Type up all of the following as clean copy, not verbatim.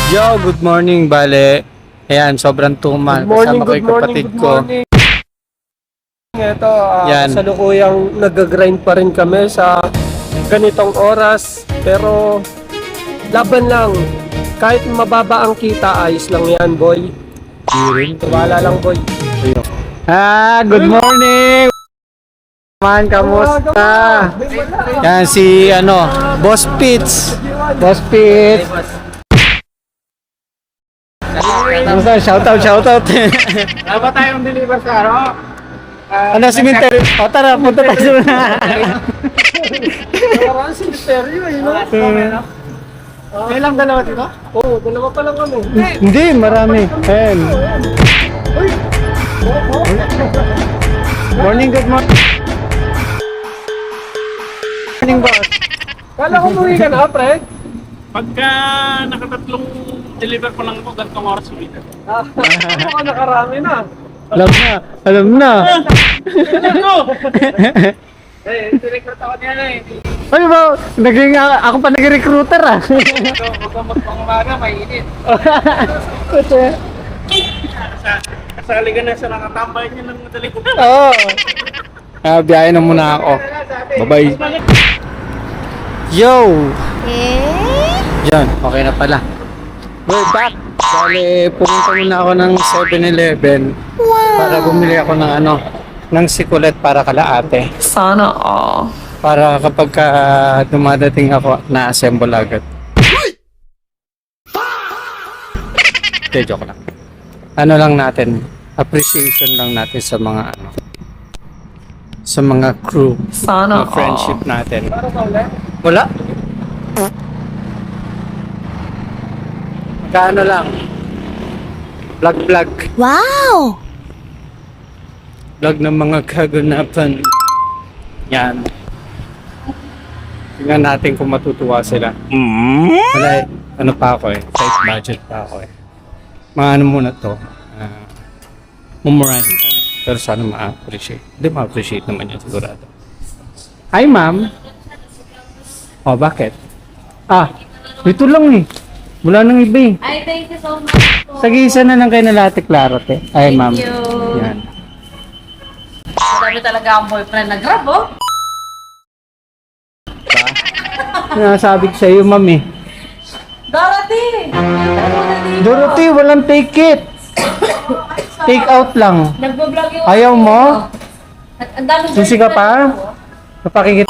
Yo, good morning, bale. Ayan, sobrang tumal. Kasama ko yung kapatid ko. Ito, Yan. kasalukuyang nag-grind pa rin kami sa ganitong oras. Pero, laban lang. Kahit mababa ang kita, ayos lang yan, boy. Tuwala lang, boy. Good morning! Man, kamusta? Yan, si, Boss Pitts. Boss Pitts. Kamusta? Shoutout. Wala ba tayong deliver sa Cemetery? O, tara, punta tayo sa Parang cemetery, no? May lang dalawa dito? Oo, dalawa pa lang kami. Hindi, marami. Ayan. Morning, good morning. Morning, boss. Kala ko umuwi ka na, pre. Pagka nakatatlong deliver ko lang po, ganitong oras ulit. Mukhang nakarami na. Alam na. Direktor ako niya na eh. Ano ba? Ako pa nag-recruiter ah. Huwag kang magpangumaga, mainit. Kasali ka na sa nakatambay niya ng madali ko. Oo. Biyahe na muna ako. Bye-bye. Yo! Yan, okay na pala. We're back. Bale, pumunta muna ako ng 7-Eleven para bumili ako ng ng sikulet para kala ate. Sana all. Para kapag dumadating ako, na-assemble agad. Okay, joke lang. Ano lang natin, appreciation lang natin sa mga sa mga crew, Sana mga friendship natin. Para sa ulit? Wala? Magkano lang? Vlog. Wow! Vlog ng mga kaganapan. Yan. Tingnan natin kung matutuwa sila. Wala eh. Ano pa ako eh. Tight budget pa ako eh. Mga muna to. Mumurahin ka. Pero sana ma-appreciate. Hindi ma-appreciate naman yan sigurado. Hi ma'am. Oh, bakit? Ito lang eh. Wala nang iba eh. Ay, thank you so much po. Sagisa na lang kayo na latte claro te. Ay ma'am. you. Yan. Madami talaga ang boyfriend na grab, oh. Sinasabi ko sa iyo ma'am eh. Dorothy! Dorothy, walang take it. Take out lang. Nagbablog yung... Ayaw mo? Ang daming Susi ka pa? Napakikita.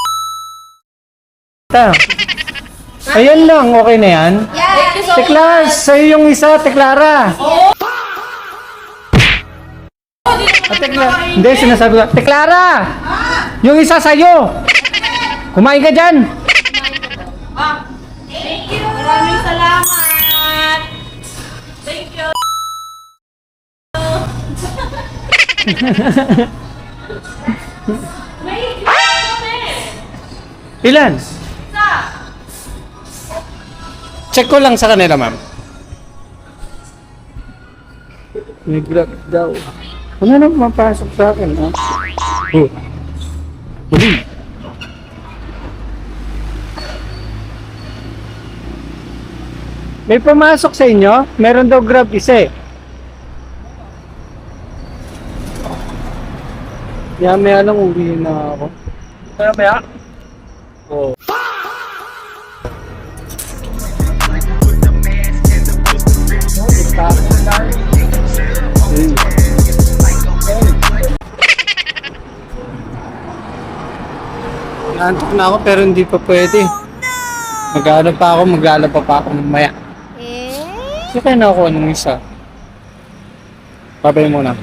Ayan lang, okay na yan. Thank you so much. Teklas, sa'yo yung isa, Teklara. Hindi, sinasabi ko. Teklara! Yung isa sa'yo. Kumain ka dyan. Thank you! Maraming salamat! Thank you! Ilan? Check ko lang sa kanila, ma'am. May vlog daw. Ano na mapasok sa akin, ha? May pumasok sa inyo? Meron daw Grab isa eh. Maya lang uwi na ako. Maya? Oo. Naantok na ako pero hindi pa pwede. Maglalaba pa ako mamaya. Kasi kaya na ako nung isa. Babay muna.